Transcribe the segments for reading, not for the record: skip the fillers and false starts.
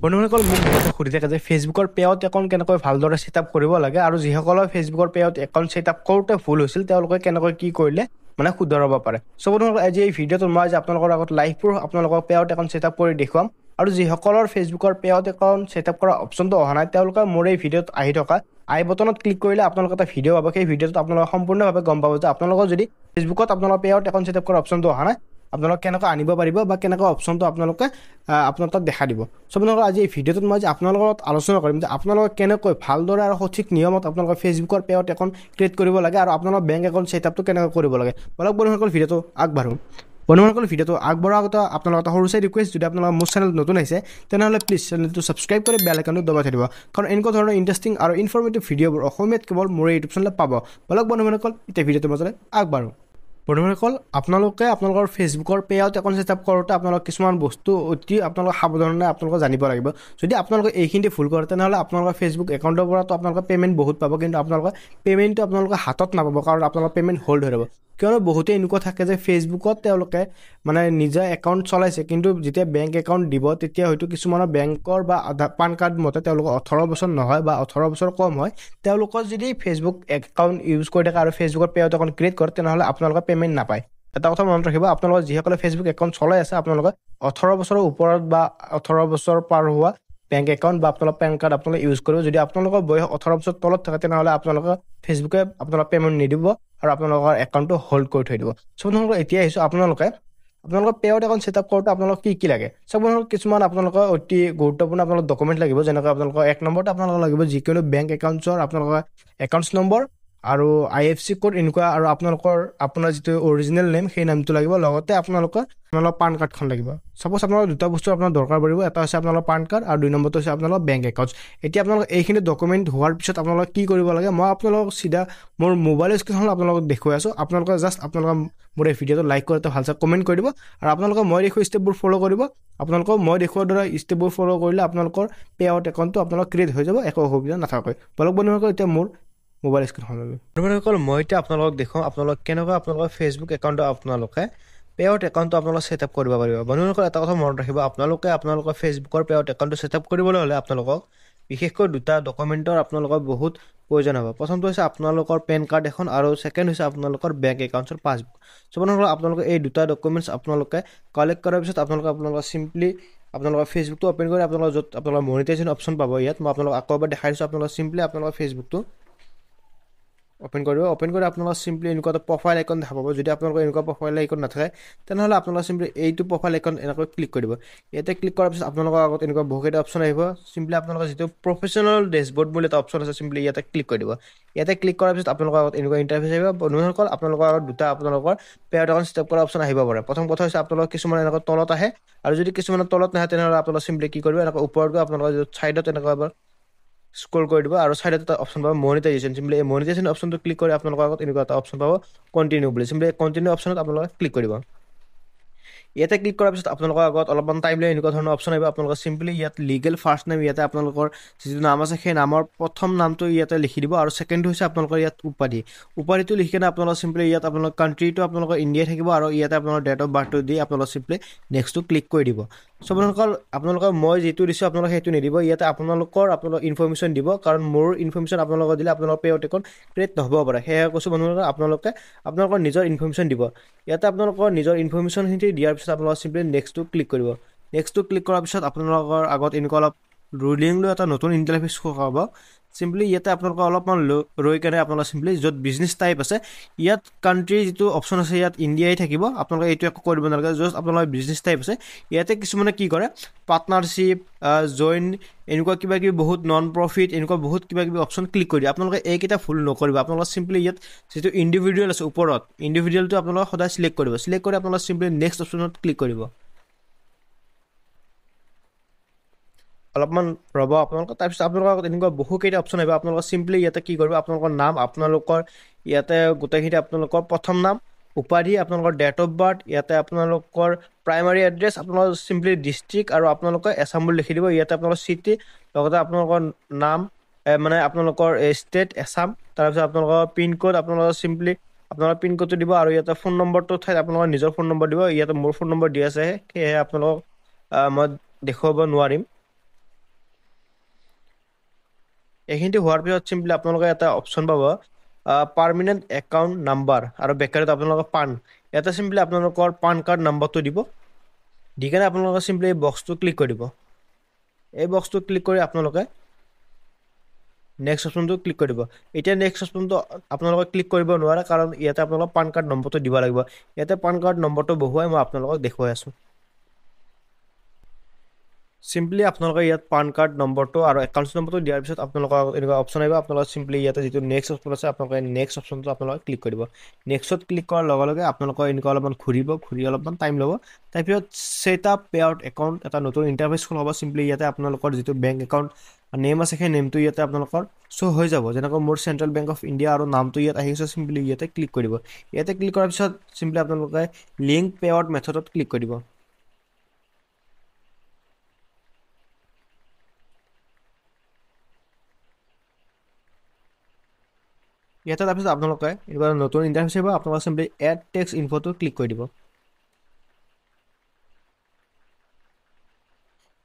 বন্ধুসকল মোক বহুতে সুধি থাকে যে ফেচবুকৰ পেআউট একাউণ্ট কেনেকৈ ভালদৰে ছেটআপ কৰিব লাগে আৰু যিসকলৰ ফেচবুকৰ পেআউট একাউণ্ট ছেটআপ কৰোঁতে ভুল হৈছিল তেওঁলোকে কেনেকৈ কি কৰিলে মানে শুধৰাব পাৰে। চ' বন্ধুসকল আজি এই ভিডিঅ'টোত মই আপোনালোকৰ আগত লাইভ প্ৰুফ আপোনালোকৰ পেআউট একাউণ্ট ছেটআপ কৰি দেখুৱাম আৰু যিসকলৰ ফেচবুকৰ পেআউট একাউণ্ট ছেটআপ কৰা অপশ্যনটো অহা নাই তেওঁলোকে মোৰ এই ভিডিঅ'ত আহি থকা আই বটনত ক্লিক কৰিলে আপোনালোকে এটা ভিডিঅ' পাব। সেই ভিডিঅ'টোত আপোনালোকে সম্পূৰ্ণভাৱে গম পাব যে আপোনালোকৰ যদি ফেচবুকত আপোনালোকৰ পেআউট একাউণ্ট ছেটআপ কৰা অপশ্যনটো অহা নাই আপোনালোকে কেনেকৈ আনিব পাৰিব বা কেনেকৈ অপশ্যনটো আপোনালোকে আপোনাৰ তাত দেখা দিব। চ' আপোনালোকৰ আজি এই ভিডিঅ'টোত মই আপোনালোকৰ লগত আলোচনা কৰিম যে আপোনালোকে কেনেকৈ ভালদৰে আৰু সঠিক নিয়মত আপোনালোকৰ ফেচবুকৰ পেআউট একাউণ্ট ক্ৰিয়েট কৰিব লাগে আৰু আপোনালোকৰ বেংক একাউণ্ট ছেটআপটো কেনেকৈ কৰিব লাগে। বলক বন্ধুসকল ভিডিঅ'টো আগবাঢ়ো। বন্ধুসকল ভিডিঅ'টো আগবঢ়াৰ আগতে আপোনালোকৰ এটা সৰু চাই ৰিকুৱেষ্ট, যদি আপোনালোকৰ মোৰ চেনেল নতুন আহিছে তেনেহ'লে প্লিজ চেনেলটো ছাবস্ক্ৰাইব কৰি বেল আইকনটো দবাই থৈ দিব, কাৰণ এনেকুৱা ধৰণৰ ইণ্টাৰেষ্টিং আৰু ইনফৰ্মেটিভ ভিডিঅ'বোৰ অসমীয়াত কেৱল মোৰ ইউটিউব চেনেলত পাব। বলক বন্ধুসকল এতিয়া ভিডিঅ'টোৰ মাজলৈ আগবাঢ়ো। বন্ধুসকল আপোনালোকে আপোনালোকৰ ফেচবুকৰ পেআউট একাউণ্ট ছেটআপ কৰোঁতে আপোনালোক কিছুমান বস্তু অতি আপোনালোক সাৱধানে আপোনালোকে জানিব লাগিব। যদি আপোনালোকে এইখিনি ভুল কৰে তেনেহ'লে আপোনালোকৰ ফেচবুক একাউণ্টৰ পৰাতো আপোনালোকে পে'মেণ্ট বহুত পাব, কিন্তু আপোনালোকে পে'মেণ্টটো আপোনালোকে হাতত নাপাব, কাৰণ আপোনালোকৰ পে'মেণ্ট হ'ল্ড হৈ ৰ'ব। কিয়নো বহুতে এনেকুৱা থাকে যে ফেচবুকত তেওঁলোকে মানে নিজা একাউণ্ট চলাইছে, কিন্তু যেতিয়া বেংক একাউণ্ট দিব তেতিয়া হয়তো কিছুমানৰ বেংকৰ বা পান কাৰ্ড মতে তেওঁলোকৰ 18 বছৰ নহয় বা 18 বছৰ কম হয়। তেওঁলোকৰ যদি ফেচবুক একাউণ্ট ইউজ কৰি থাকে আৰু ফেচবুকৰ পেআউট একাউণ্ট ক্ৰিয়েট কৰে তেনেহ'লে আপোনালোকে পে'মেণ্ট নাপায়। এটা কথা মনত ৰাখিব, আপোনালোকৰ যিসকলে ফেচবুক একাউণ্ট চলাই আছে আপোনালোকে 18 বছৰৰ ওপৰত বা 18 বছৰ পাৰ হোৱা বেংক একাউণ্ট বা আপোনালোকৰ পেন কাৰ্ড আপোনালোকে ইউজ কৰিব। যদি আপোনালোকৰ বয়স 18 বছৰ তলত থাকে তেনেহ'লে আপোনালোকে ফেচবুকে আপোনালোকৰ পে'মেণ্ট নিদিব আৰু আপোনালোকৰ একাউণ্টটো হোল্ড কৰি থৈ দিব। চ' আপোনালোকে এতিয়া আহিছোঁ আপোনালোকৰ পেআউট একাউণ্ট ছেটআপ কৰোঁতে আপোনালোকক কি লাগে। চ' আপোনালোকৰ কিছুমান আপোনালোকৰ অতি গুৰুত্বপূৰ্ণ আপোনালোকৰ ডকুমেণ্ট লাগিব, যেনেকৈ আপোনালোকৰ এক নম্বৰতে আপোনালোকক লাগিব যিকোনো বেংক একাউণ্টছৰ আপোনালোকৰ একাউণ্টছ নম্বৰ আৰু IFSC কোড এনেকুৱা, আৰু আপোনাৰ যিটো অৰিজিনেল নেম সেই নামটো লাগিব, লগতে আপোনালোকৰ পান কাৰ্ডখন লাগিব। ছাপ'জ আপোনালোকৰ দুটা বস্তু আপোনাৰ দৰকাৰ পৰিব, এটা হৈছে আপোনালোকৰ পান কাৰ্ড আৰু 2 নম্বৰটো হৈছে আপোনালোকৰ বেংক একাউণ্টছ। এতিয়া আপোনালোকে এইখিনি ডকুমেণ্ট হোৱাৰ পিছত আপোনালোকে কি কৰিব লাগে মই আপোনালোকক চিধা মোৰ মোবাইল স্ক্ৰীণখন আপোনালোকক দেখুৱাই আছোঁ। আপোনালোকে জাষ্ট আপোনালোকে মোৰ এই ভিডিঅ'টো লাইক কৰোঁতে ভালছে কমেণ্ট কৰি দিব আৰু আপোনালোকে মই দেখুওৱা ষ্টেপবোৰ ফ'ল' কৰিব। আপোনালোকক মই দেখুওৱাৰ দৰে ষ্টেপবোৰ ফ'ল' কৰিলে আপোনালোকৰ পেআউট একাউণ্টটো আপোনালোকৰ ক্ৰিয়েট হৈ যাব একো অসুবিধা নাথাকৈ। বলক বন্ধুসকল এতিয়া মোৰ মোবাইল স্ক্ৰীণখনলৈ। বন্ধুসকল মই এতিয়া আপোনালোকক দেখুৱাম আপোনালোক কেনেকৈ আপোনালোকৰ ফেচবুক একাউণ্টত আপোনালোকে পেআউট একাউণ্টটো আপোনালোকে ছেটআপ কৰিব পাৰিব। বন্ধুসকল এটা কথা মনত ৰাখিব, আপোনালোকে আপোনালোকৰ ফেচবুকৰ পেআউট একাউণ্টটো ছেটআপ কৰিবলৈ হ'লে আপোনালোকক বিশেষকৈ দুটা ডকুমেণ্টৰ আপোনালোকৰ বহুত প্ৰয়োজন হ'ব। প্ৰথমটো হৈছে আপোনালোকৰ পেন কাৰ্ড এখন আৰু ছেকেণ্ড হৈছে আপোনালোকৰ বেংক একাউণ্টছৰ পাছবুক। চ' বন্ধুসকল আপোনালোকে এই দুটা ডকুমেণ্টছ আপোনালোকে কালেক্ট কৰাৰ পিছত আপোনালোকৰ চিম্পলি আপোনালোকৰ ফেচবুকটো অ'পেন কৰি আপোনালোকৰ য'ত আপোনালোকৰ মনিটাইজেশ্যন অপশ্যন পাব, ইয়াত মই আপোনালোকক আকৌ এবাৰ দেখাই দিছোঁ। আপোনালোকে চিম্পলি আপোনালোকৰ ফেচবুকটো অ'পেন কৰিব। অ'পেন কৰি আপোনালোকৰ চিম্পলি এনেকুৱা এটা প্ৰফাইল আইকন দেখা পাব। যদি আপোনালোকৰ এনেকুৱা প্ৰফাইল আইকন নাথাকে তেনেহ'লে আপোনালোকে চিম্পলি এইটো প্ৰফাইল আইকন এনেকৈ ক্লিক কৰি দিব। ইয়াতে ক্লিক কৰাৰ পিছত আপোনালোকৰ আগত এনেকুৱা বহুকেইটা অপশ্যন আহিব। চিম্পলি আপোনালোকৰ যিটো প্ৰফেশ্যনেল ডেছবৰ্ড বুলি এটা অপশ্যন আছে চিম্পলি ইয়াতে ক্লিক কৰি দিব। ইয়াতে ক্লিক কৰাৰ পিছত আপোনালোকৰ আগত এনেকুৱা ইণ্টাৰফেচ আহিব। বন্ধুসকল আপোনালোকৰ আগত দুটা আপোনালোকৰ পেআউট একাউণ্ট ছেটআপ কৰা অপশ্যন আহিব পাৰে। প্ৰথম কথা হৈছে আপোনালোকৰ কিছুমান এনেকুৱা তলত আহে, আৰু যদি কিছুমানৰ তলত নাহে তেনেহ'লে আপোনালোকে চিম্পলি কি কৰিব, এনেকুৱা ওপৰত গৈ আপোনালোকৰ যিটো ছাইডত এনেকুৱা এবাৰ স্ক্ৰল কৰি দিব আৰু ছাইডত এটা অপশ্যন পাব মনিটাইজেশ্যন। চিম্পলি এই মনিটাইজেশ্যন অপশ্যনটো ক্লিক কৰি আপোনালোকৰ আগত এনেকুৱা এটা অপশ্যন পাব কণ্টিনিউ বুলি। চিম্পলি কণ্টিনিউ অপশ্যনত আপোনালোকে ক্লিক কৰিব। ইয়াতে ক্লিক কৰাৰ পিছত আপোনালোকৰ আগত অলপমান টাইম লৈ এনেকুৱা ধৰণৰ অপশ্যন আহিব। আপোনালোকৰ চিম্পলি ইয়াত লিগেল ফাৰ্ষ্ট নেম, ইয়াতে আপোনালোকৰ যিটো নাম আছে সেই নামৰ প্ৰথম নামটো ইয়াতে লিখি দিব, আৰু ছেকেণ্ডটো হৈছে আপোনালোকৰ ইয়াত উপাধিটো লিখি কিনে আপোনালোকৰ চিম্পলি ইয়াত আপোনালোকৰ কাণ্ট্ৰিটো আপোনালোকৰ ইণ্ডিয়াই থাকিব, আৰু ইয়াতে আপোনালোকৰ ডেট অফ বাৰ্থটো দি আপোনালোকৰ চিম্পলি নেক্সটটো ক্লিক কৰি দিব। চ' আপোনালোকৰ মই যিটো দিছোঁ আপোনালোকে সেইটো নিদিব। ইয়াতে আপোনালোকৰ ইনফৰ্মেশ্যন দিব, কাৰণ মোৰ ইনফৰ্মেশ্যন আপোনালোকক দিলে আপোনালোকৰ পেআউট একাউণ্ট ক্ৰিয়েট নহ'ব পাৰে। সেয়ে কৈছোঁ বন্ধুসকল আপোনালোকে আপোনালোকৰ নিজৰ ইনফৰ্মেশ্যন দিব। ইয়াতে আপোনালোকৰ নিজৰ ইনফৰ্মেশ্যনখিনি দিয়াৰ পিছত আপোনালোকে চিম্পলি নেক্সটটো ক্লিক কৰিব। নেক্সটটো ক্লিক কৰাৰ পিছত আপোনালোকৰ আগত এনেকুৱা অলপ ৰুলিং লৈ এটা নতুন ইণ্টাৰফেচ হ'ব। চিম্পলি ইয়াতে আপোনালোকৰ অলপমান ৰৈ কেনে আপোনালোকৰ চিম্পলি য'ত বিজনেছ টাইপ আছে ইয়াত কাণ্ট্ৰিৰ যিটো অপশ্যন আছে ইয়াত ইণ্ডিয়াই থাকিব। আপোনালোকে এইটো একো কৰিব নালাগে, জাষ্ট আপোনালোকৰ বিজনেছ টাইপ আছে। ইয়াতে কিছুমানে কি কৰে পাৰ্টনাৰশ্বিপ, জইন, এনেকুৱা কিবা কিবি বহুত নন প্ৰফিট এনেকুৱা বহুত কিবা কিবি অপশ্যন ক্লিক কৰি দিয়ে। আপোনালোকে এইকেইটা ভুল নকৰিব। আপোনালোকে চিম্পলি ইয়াত যিটো ইণ্ডিভিজুৱেল আছে ওপৰত ইণ্ডিভিজুৱেলটো আপোনালোকে সদায় চিলেক্ট কৰিব। চিলেক্ট কৰি আপোনালোকে চিম্পলি নেক্সট অপশ্যনত ক্লিক কৰিব। অলপমান ৰ'ব আপোনালোকৰ। তাৰপিছত আপোনালোকৰ আগত এনেকুৱা বহুকেইটা অপশ্যন আহিব। আপোনালোকৰ চিম্পলি ইয়াতে কি কৰিব, আপোনালোকৰ নাম, আপোনালোকৰ ইয়াতে গোটেইখিনি আপোনালোকৰ প্ৰথম নাম, উপাধি, আপোনালোকৰ ডেট অফ বাৰ্থ, ইয়াতে আপোনালোকৰ প্ৰাইমাৰী এড্ৰেছ, আপোনালোকৰ চিম্পলি ডিষ্ট্ৰিক্ট আৰু আপোনালোকৰ এছাম বুলি লিখি দিব। ইয়াতে আপোনালোকৰ চিটি, লগতে আপোনালোকৰ নাম মানে আপোনালোকৰ ষ্টেট এছাম, তাৰপিছত আপোনালোকৰ পিনক'ড আপোনালোকৰ চিম্পলি আপোনালোকৰ পিনক'ডটো দিব, আৰু ইয়াতে ফোন নম্বৰটো ঠাইত আপোনালোকৰ নিজৰ ফোন নম্বৰ দিব। ইয়াতে মোৰ ফোন নম্বৰ দি আছে, সেয়েহে আপোনালোকক মই দেখুৱাব নোৱাৰিম। এইখিনিতে হোৱাৰ পিছত চিম্পলি আপোনালোকে এটা অপশ্যন পাব পাৰ্মানেণ্ট একাউণ্ট নাম্বাৰ আৰু বেকাৰত আপোনালোকৰ পান ইয়াতে চিম্পলি আপোনালোকৰ পান কাৰ্ড নাম্বাৰটো দিব দি কেনে আপোনালোকে চিম্পলি এই বক্সটো ক্লিক কৰি দিব এই বক্সটো ক্লিক কৰি আপোনালোকে নেক্সট অপশ্যনটো ক্লিক কৰি দিব এতিয়া নেক্সট অপশ্যনটো আপোনালোকে ক্লিক কৰিব নোৱাৰে কাৰণ ইয়াতে আপোনালোকৰ পান কাৰ্ড নম্বৰটো দিব লাগিব ইয়াতে পান কাৰ্ড নম্বৰটো বহুৱাই মই আপোনালোকক দেখুৱাই আছোঁ চিম্পলি আপোনালোকে ইয়াত পান কাৰ্ড নম্বৰটো আৰু একাউণ্ট নম্বৰটো দিয়াৰ পিছত আপোনালোকৰ এনেকুৱা অপশ্যন আহিব আপোনালোকে চিম্পলি ইয়াতে যিটো নেক্সট অপশ্যন আছে আপোনালোকে নেক্সট অপশ্যনটো আপোনালোকে ক্লিক কৰিব নেক্সটত ক্লিক কৰাৰ লগে লগে আপোনালোকৰ এনেকুৱা অলপমান ঘূৰি অলপমান টাইম ল'ব তাৰপিছত set up pay out account এটা নতুন ইণ্টাৰফেচ খোলা হ'ব চিম্পলি ইয়াতে আপোনালোকৰ যিটো বেংক একাউণ্ট নেম আছে সেই নেমটো ইয়াতে আপোনালোকৰ শ্ব' হৈ যাব যেনেকৈ মোৰ চেণ্ট্ৰেল বেংক অফ ইণ্ডিয়া আৰু নামটো ইয়াত আহিছে চিম্পলি ইয়াতে ক্লিক কৰিব ইয়াতে ক্লিক কৰাৰ পিছত চিম্পলি আপোনালোকে লিংক পে আউট মেথডত ক্লিক কৰিব ইয়াতে তাৰপিছত আপোনালোকে এনেকুৱা নতুন ইণ্টাৰফেচ আহিব আপোনালোকে চিম্পলি এড টেক্সট ইনফটো ক্লিক কৰি দিব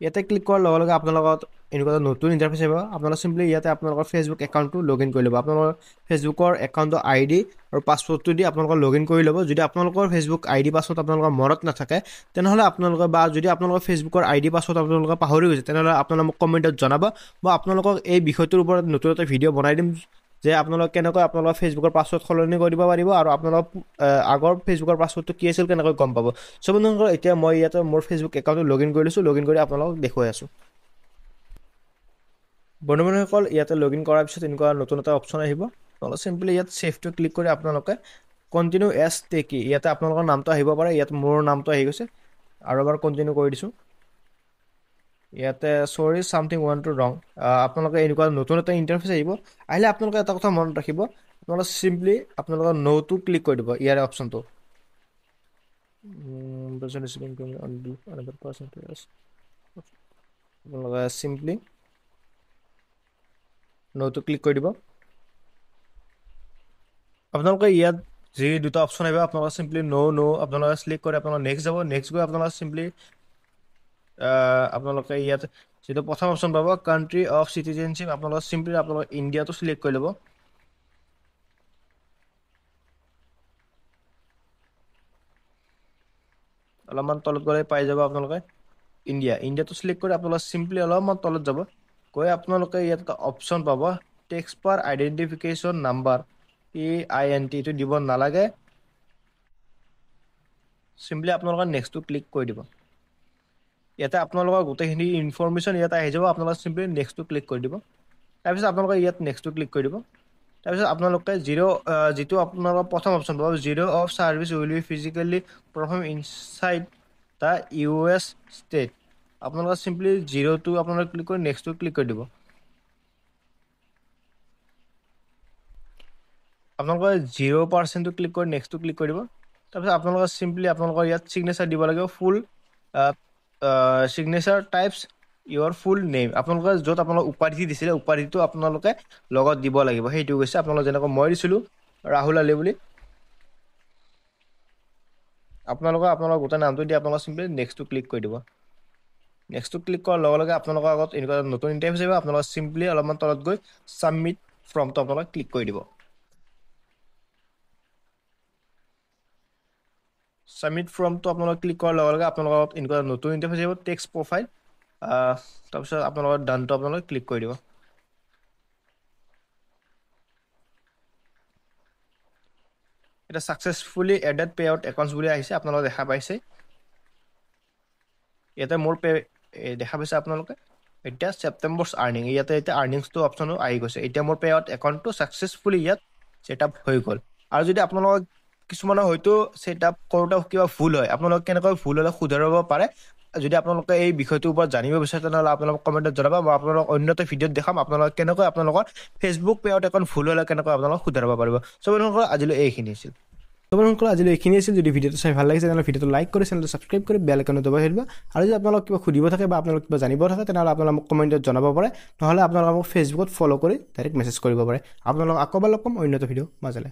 ইয়াতে ক্লিক কৰাৰ লগে লগে আপোনালোকৰ এনেকুৱা নতুন ইণ্টাৰফেচ আহিব আপোনালোকে চিম্পলি ইয়াতে আপোনালোকৰ ফেচবুক একাউণ্টটো লগ ইন কৰি ল'ব আপোনালোকৰ ফেচবুকৰ একাউণ্টৰ ID আৰু পাছৱৰ্ডটো দি আপোনালোকৰ লগ ইন কৰি ল'ব যদি আপোনালোকৰ ফেচবুক ID পাছৱৰ্ড আপোনালোকৰ মনত নাথাকে তেনেহ'লে আপোনালোকে বা যদি আপোনালোকৰ ফেচবুকৰ ID পাছৱৰ্ড আপোনালোকে পাহৰি গৈছে তেনেহ'লে আপোনালোকে মোক কমেণ্টত জনাব মই আপোনালোকক এই বিষয়টোৰ ওপৰত নতুন এটা ভিডিঅ' বনাই দিম যে আপোনালোকে কেনেকৈ আপোনালোকৰ ফেচবুকৰ পাছৱৰ্ড সলনি কৰিব পাৰিব আৰু আপোনালোকৰ আগৰ ফেচবুকৰ পাছৱৰ্ডটো কি আছিল কেনেকৈ গম পাব সো বন্ধুসকল এতিয়া মই ইয়াতে মোৰ ফেচবুক একাউণ্টটো লগ ইন কৰি লৈছোঁ লগ ইন কৰি আপোনালোকক দেখুৱাই আছোঁ বন্ধুসকল ইয়াতে লগ ইন কৰাৰ পিছত এনেকুৱা নতুন এটা অপশ্যন আহিব আপোনালোকে চিম্পলি ইয়াত ছেভটো ক্লিক কৰি আপোনালোকে কণ্টিনিউ এছ টেকি ইয়াতে আপোনালোকৰ নামটো আহিব পাৰে ইয়াত মোৰ নামটো আহি গৈছে আৰু এবাৰ কণ্টিনিউ কৰি দিছোঁ ইয়াতে চৰি চামথিং ওৱান টু ৰং আপোনালোকে এনেকুৱা নতুন এটা ইণ্টাৰফেচ আহিব আহিলে আপোনালোকে এটা কথা মনত ৰাখিব আপোনালোকে চিম্পলি আপোনালোকৰ ন'টো ক্লিক কৰি দিব ইয়াৰে অপশ্যনটো আপোনালোকে চিম্পলি ন'টো ক্লিক কৰি দিব আপোনালোকে ইয়াত যি দুটা অপশ্যন আহিব আপোনালোকে চিম্পলি ন' আপোনালোকে চিলেক্ট কৰি আপোনালোকে নেক্সট যাব নেক্সট গৈ আপোনালোকে চিম্পলি আপোনালোকে ইয়াত যিটো প্ৰথম অপশ্যন পাব কাণ্ট্ৰি অফ চিটিজেনশ্বিপ আপোনালোকে চিম্পলি আপোনালোকে ইণ্ডিয়াটো চিলেক্ট কৰি ল'ব অলপমান তলত গ'লে পাই যাব আপোনালোকে ইণ্ডিয়াটো চিলেক্ট কৰি আপোনালোকে চিম্পলি অলপমান তলত যাব গৈ আপোনালোকে ইয়াত এটা অপশ্যন পাব টেক্সট পাৰ আইডেণ্টিফিকেশ্যন নাম্বাৰ PINT এইটো দিব নালাগে চিম্পলি আপোনালোকে নেক্সটটো ক্লিক কৰি দিব ইয়াতে আপোনালোকৰ গোটেইখিনি ইনফৰমেশ্যন ইয়াতে আহি যাব আপোনালোকে চিম্পলি নেক্সটটো ক্লিক কৰি দিব তাৰপিছত আপোনালোকে ইয়াত নেক্সটটো ক্লিক কৰি দিব তাৰপিছত আপোনালোকে যিটো আপোনালোকৰ প্ৰথম অপশ্যন পাব zero' of service will be physically perform inside the US state আপোনালোকে চিম্পলি জিৰ'টো আপোনালোকে ক্লিক কৰি নেক্সটটো ক্লিক কৰি দিব আপোনালোকে 0%টো ক্লিক কৰি নেক্সটটো ক্লিক কৰি দিব তাৰপিছত আপোনালোকে চিম্পলি আপোনালোকৰ ইয়াত চিগনেচাৰ দিব লাগিব ফুল চিগনেচাৰ টাইপছ ইয়ৰ ফুল নেম আপোনালোকে য'ত আপোনালোকে উপাধি দিছিলে উপাধিটো আপোনালোকে লগত দিব লাগিব সেইটো গৈছে আপোনালোকে যেনেকৈ মই দিছিলোঁ ৰাহুল আলী বুলি আপোনালোকৰ গোটেই নামটো দি আপোনালোকে চিম্পলি নেক্সটটো ক্লিক কৰি দিব নেক্সটটো ক্লিক কৰাৰ লগে লগে আপোনালোকৰ আগত এনেকুৱা নতুন ইণ্টাৰফেচ আহিব আপোনালোকে চিম্পলি অলপমান তলত গৈ ছাবমিট ফৰ্মটো আপোনালোকে ক্লিক কৰি দিব ছাবমিট ফৰ্মটো আপোনালোকে ক্লিক কৰাৰ লগে লগে আপোনালোকৰ এনেকুৱা নতুন ইণ্টাৰফেচ আহিব টেক্সট প্ৰফাইল তাৰপিছত আপোনালোকৰ ডানটো আপোনালোকে ক্লিক কৰি দিব এটা successfully added pay out accounts বুলি আহিছে আপোনালোকে দেখা পাইছে ইয়াতে মোৰ দেখা পাইছে আপোনালোকে এতিয়া ছেপ্টেম্বৰ্ছ আৰ্নিং ইয়াতে এতিয়া আৰ্নিংছটো অপশ্যনো আহি গৈছে এতিয়া মোৰ পে আউট একাউণ্টটো ছাকচেছফুলি ইয়াত ছেট আপ হৈ গ'ল আৰু যদি আপোনালোকৰ কিছুমানৰ হয়তো ছেট আপ কৰোঁতে কিবা ভুল হয় আপোনালোকে কেনেকৈ ভুল হ'লে শুধৰাব পাৰে যদি আপোনালোকে এই বিষয়টোৰ ওপৰত জানিব বিচাৰে তেনেহ'লে আপোনালোকক কমেণ্টত জনাব মই আপোনালোকক অন্য এটা ভিডিঅ'ত দেখাম আপোনালোকে কেনেকৈ আপোনালোকৰ ফেচবুক পে আউট একাউণ্ট ভুল হ'লে কেনেকৈ আপোনালোকক শুধৰাব পাৰিব চ' বন্ধুসকল আজিলৈ এইখিনি আছিল যদি ভিডিঅ'টো চাই ভাল লাগিছে তেনেহ'লে ভিডিঅ'টো লাইক কৰি চেনেলটো ছাবস্ক্ৰাইব কৰি বেল আইকনটো দবাই থৈ দিব আৰু যদি আপোনালোকক কিবা সুধিব থাকে বা আপোনালোক কিবা জানিব থাকে তেনেহ'লে আপোনালোকে মোক কমেণ্টত জনাব পাৰে নহ'লে আপোনালোকে মোক ফেচবুকত ফ'ল' কৰি ডাইৰেক্ট মেছেজ কৰিব পাৰে আপোনালোকক আকৌ এবাৰ লগ পাম অন্য এটা ভিডিঅ' মাজলৈ